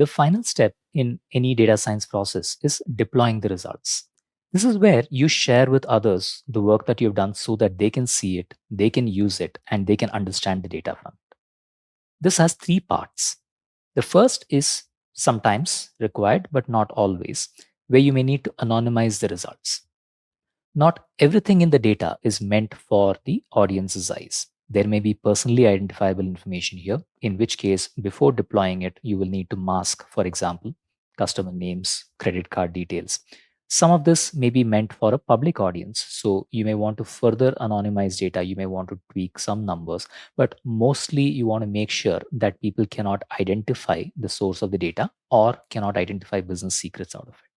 The final step in any data science process is deploying the results. This is where you share with others the work that you've done so that they can see it, they can use it, and they can understand the data from it. This has three parts. The first is sometimes required, but not always, where you may need to anonymize the results. Not everything in the data is meant for the audience's eyes. There may be personally identifiable information here, in which case, before deploying it, you will need to mask, for example, customer names, credit card details. Some of this may be meant for a public audience. So you may want to further anonymize data. You may want to tweak some numbers, but mostly you want to make sure that people cannot identify the source of the data or cannot identify business secrets out of it.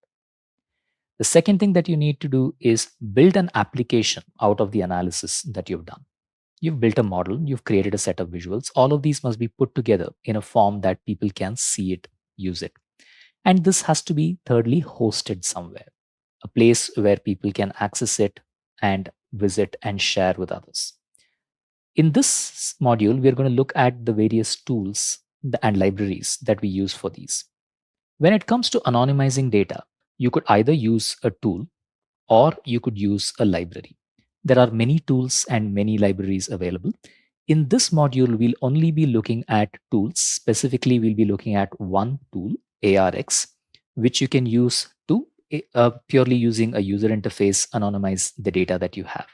The second thing that you need to do is build an application out of the analysis that you've done. You've built a model, you've created a set of visuals. All of these must be put together in a form that people can see it, use it. And this has to be, thirdly, hosted somewhere, a place where people can access it and visit and share with others. In this module, we're going to look at the various tools and libraries that we use for these. When it comes to anonymizing data, you could either use a tool or you could use a library. There are many tools and many libraries available. In this module, we'll only be looking at tools. Specifically, we'll be looking at one tool, ARX, which you can use to purely using a user interface anonymize the data that you have.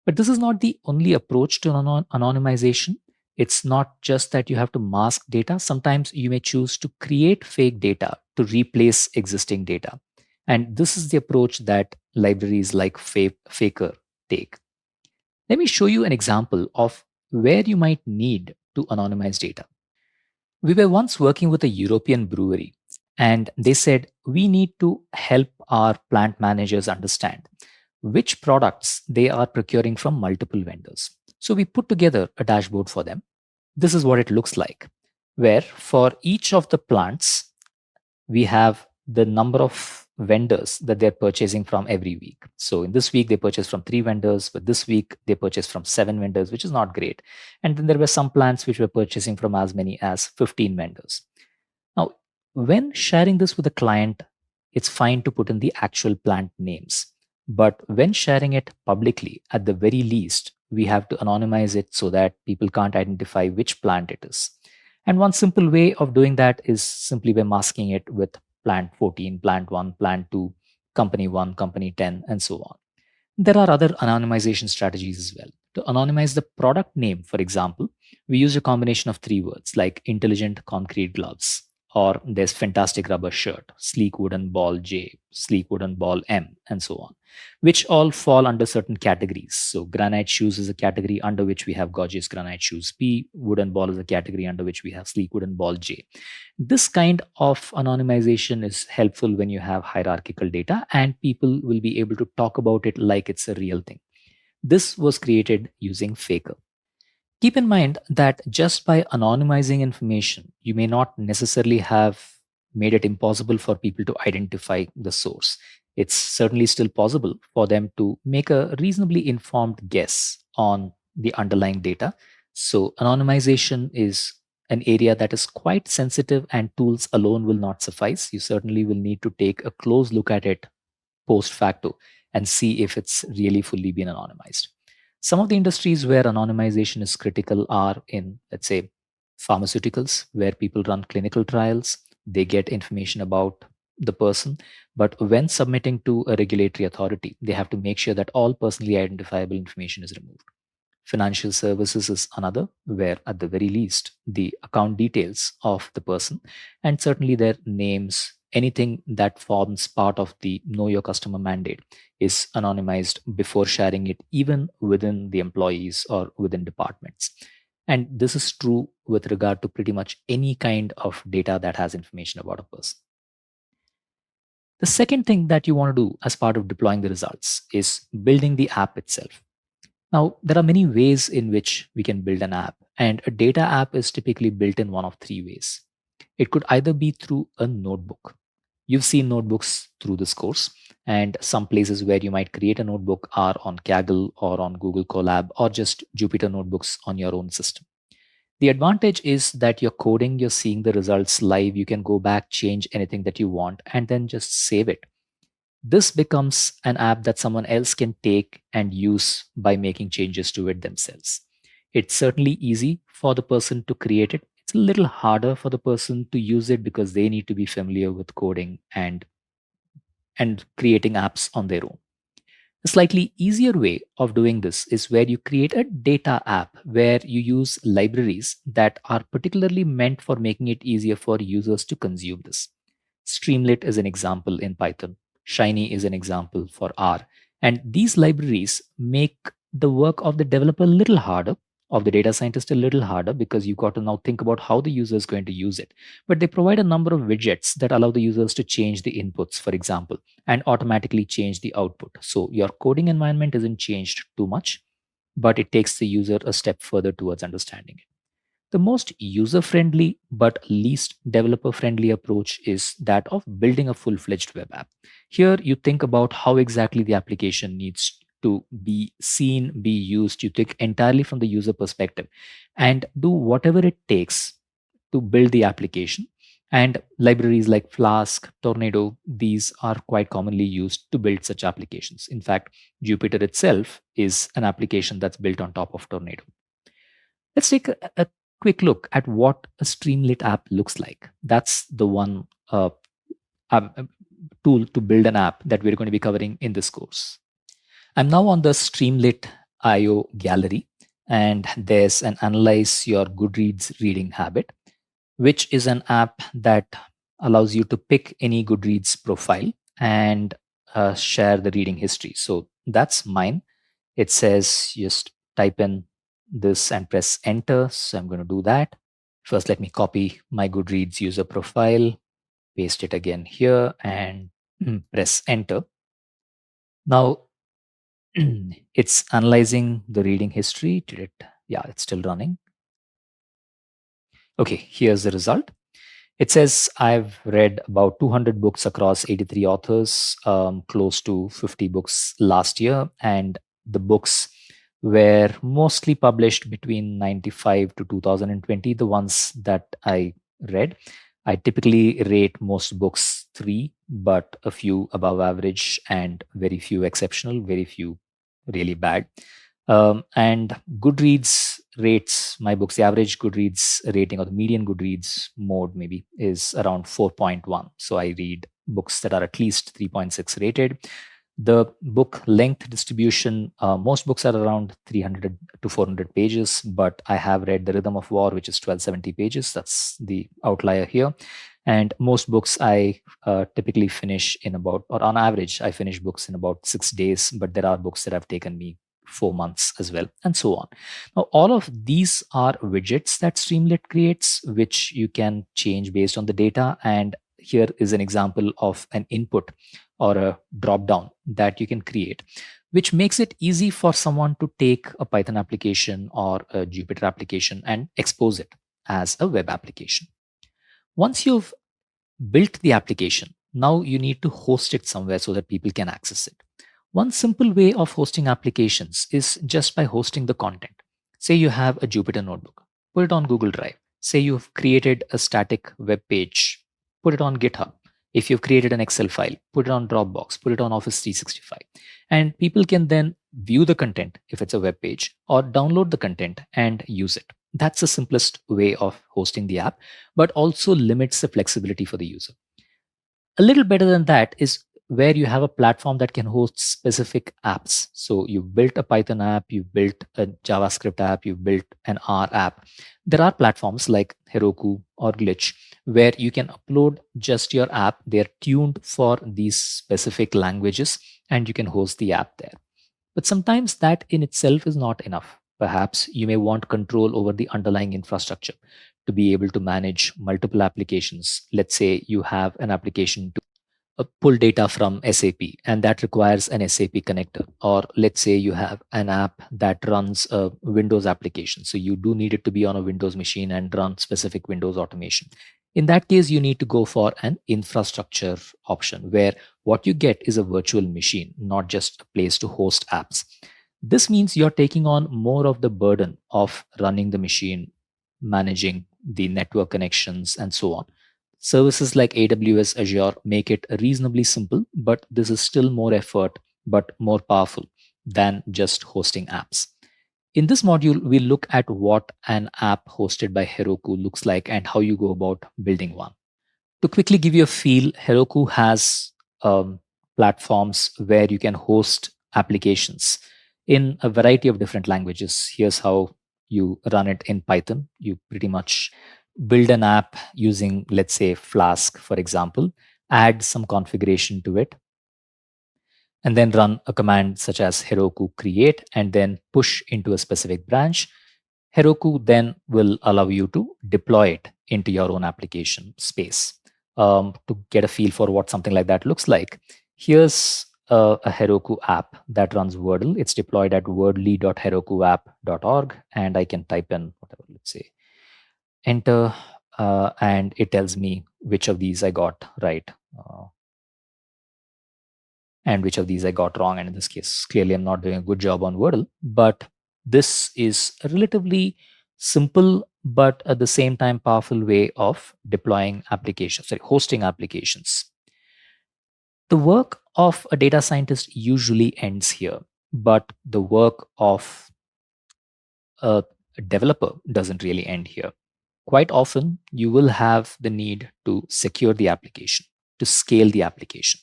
But this is not the only approach to anonymization. It's not just that you have to mask data. Sometimes you may choose to create fake data to replace existing data. And this is the approach that libraries like Faker take. Let me show you an example of where you might need to anonymize data. We were once working with a European brewery, and they said, we need to help our plant managers understand which products they are procuring from multiple vendors. So we put together a dashboard for them. This is what it looks like, where for each of the plants, we have the number of vendors that they're purchasing from every week. So in this week, they purchased from 3 vendors, but this week they purchased from 7 vendors, which is not great. And then there were some plants which were purchasing from as many as 15 vendors. Now, when sharing this with a client, it's fine to put in the actual plant names. But when sharing it publicly, at the very least, we have to anonymize it so that people can't identify which plant it is. And one simple way of doing that is simply by masking it with plant 14, plant 1, plant 2, company 1, company 10, and so on. There are other anonymization strategies as well. To anonymize the product name, for example, we use a combination of 3 words like intelligent concrete gloves, or there's fantastic rubber shirt, sleek wooden ball J, sleek wooden ball M, and so on, which all fall under certain categories. So granite shoes is a category under which we have gorgeous granite shoes P, wooden ball is a category under which we have sleek wooden ball J. This kind of anonymization is helpful when you have hierarchical data and people will be able to talk about it like it's a real thing. This was created using Faker. Keep in mind that just by anonymizing information, you may not necessarily have made it impossible for people to identify the source. It's certainly still possible for them to make a reasonably informed guess on the underlying data. So, anonymization is an area that is quite sensitive, and tools alone will not suffice. You certainly will need to take a close look at it post facto and see if it's really fully been anonymized. Some of the industries where anonymization is critical are in, let's say, pharmaceuticals, where people run clinical trials, they get information about the person, but when submitting to a regulatory authority, they have to make sure that all personally identifiable information is removed. Financial services is another, where at the very least, the account details of the person and certainly their names, anything that forms part of the know your customer mandate is anonymized before sharing it, even within the employees or within departments. And this is true with regard to pretty much any kind of data that has information about a person. The second thing that you want to do as part of deploying the results is building the app itself. Now, there are many ways in which we can build an app, and a data app is typically built in one of 3 ways. It could either be through a notebook. You've seen notebooks through this course, and some places where you might create a notebook are on Kaggle or on Google Colab or just Jupyter notebooks on your own system. The advantage is that you're coding, you're seeing the results live, you can go back, change anything that you want, and then just save it. This becomes an app that someone else can take and use by making changes to it themselves. It's certainly easy for the person to create it. It's a little harder for the person to use it because they need to be familiar with coding and creating apps on their own. A slightly easier way of doing this is where you create a data app where you use libraries that are particularly meant for making it easier for users to consume this. Streamlit is an example in Python. Shiny is an example for R. And these libraries make the work of the developer a little harder, of the data scientist a little harder, because you've got to now think about how the user is going to use it. But they provide a number of widgets that allow the users to change the inputs, for example, and automatically change the output. So your coding environment isn't changed too much, but it takes the user a step further towards understanding it. The most user friendly but least developer friendly approach is that of building a full fledged web app. Here, you think about how exactly the application needs to be seen, be used. You think entirely from the user perspective and do whatever it takes to build the application. And libraries like Flask, Tornado, these are quite commonly used to build such applications. In fact, Jupyter itself is an application that's built on top of Tornado. Let's take a quick look at what a Streamlit app looks like. That's the one um, tool to build an app that we're going to be covering in this course. I'm now on the Streamlit IO gallery, and there's an Analyze Your Goodreads Reading Habit, which is an app that allows you to pick any Goodreads profile and share the reading history. So that's mine. It says just type in this and press enter. So I'm going to do that. First, let me copy my Goodreads user profile, paste it again here, and press enter. Now, it's analyzing the reading history. Did it? Yeah, it's still running. Okay, here's the result. It says I've read about 200 books across 83 authors, close to 50 books last year, and the books were mostly published between 95 to 2020, the ones that I read. I typically rate most books 3, but a few above average and very few exceptional, very few really bad. And Goodreads rates my books. The average Goodreads rating or the median Goodreads mode maybe is around 4.1. So I read books that are at least 3.6 rated. The book length distribution, most books are around 300 to 400 pages, but I have read The Rhythm of War, which is 1270 pages. That's the outlier here. And most books I typically finish in about, or on average, I finish books in about 6 days, but there are books that have taken me 4 months as well, and so on. Now, all of these are widgets that Streamlit creates, which you can change based on the data. And here is an example of an input or a drop down that you can create, which makes it easy for someone to take a Python application or a Jupyter application and expose it as a web application. Once you've built the application, now you need to host it somewhere so that people can access it. One simple way of hosting applications is just by hosting the content. Say you have a Jupyter notebook, put it on Google Drive. Say you've created a static web page, put it on GitHub. If you've created an Excel file, put it on Dropbox, put it on Office 365. And people can then view the content if it's a web page or download the content and use it. That's the simplest way of hosting the app, but also limits the flexibility for the user. A little better than that is where you have a platform that can host specific apps. So you've built a Python app, you've built a JavaScript app, you've built an R app. There are platforms like Heroku or Glitch where you can upload just your app. They're tuned for these specific languages and you can host the app there. But sometimes that in itself is not enough. Perhaps you may want control over the underlying infrastructure to be able to manage multiple applications. Let's say you have an application to pull data from SAP, and that requires an SAP connector. Or let's say you have an app that runs a Windows application. So you do need it to be on a Windows machine and run specific Windows automation. In that case, you need to go for an infrastructure option where what you get is a virtual machine, not just a place to host apps. This means you're taking on more of the burden of running the machine, managing the network connections, and so on. Services like AWS Azure make it reasonably simple, but this is still more effort but more powerful than just hosting apps. In this module, we look at what an app hosted by Heroku looks like and how you go about building one. To quickly give you a feel, Heroku has platforms where you can host applications in a variety of different languages. Here's how you run it in Python. You pretty much build an app using, let's say, Flask, for example, add some configuration to it, and then run a command such as Heroku create and then push into a specific branch. Heroku then will allow you to deploy it into your own application space. To get a feel for what something like that looks like, here's a Heroku app that runs Wordle. It's deployed at wordly.herokuapp.org, and I can type in whatever, let's say, enter, and it tells me which of these I got right. And which of these I got wrong. And in this case, clearly I'm not doing a good job on Wordle, but this is a relatively simple, but at the same time powerful way of deploying applications, hosting applications. The work of a data scientist usually ends here, but the work of a developer doesn't really end here. Quite often, you will have the need to secure the application, to scale the application.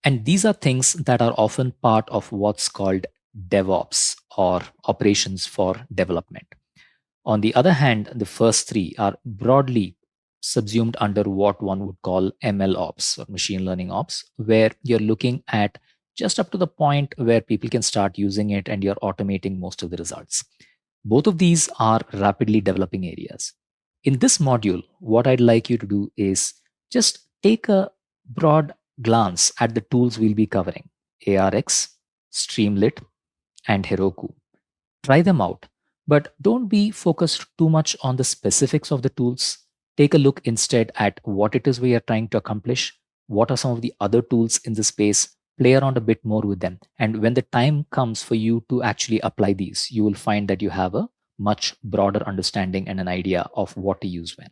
And these are things that are often part of what's called DevOps, or operations for development. On the other hand, the first three are broadly subsumed under what one would call ML ops, or machine learning ops, where you're looking at just up to the point where people can start using it and you're automating most of the results. Both of these are rapidly developing areas. In this module, what I'd like you to do is just take a broad glance at the tools we'll be covering: ARX, Streamlit, and Heroku. Try them out, but don't be focused too much on the specifics of the tools. Take a look instead at what it is we are trying to accomplish, what are some of the other tools in the space, play around a bit more with them. And when the time comes for you to actually apply these, you will find that you have a much broader understanding and an idea of what to use when.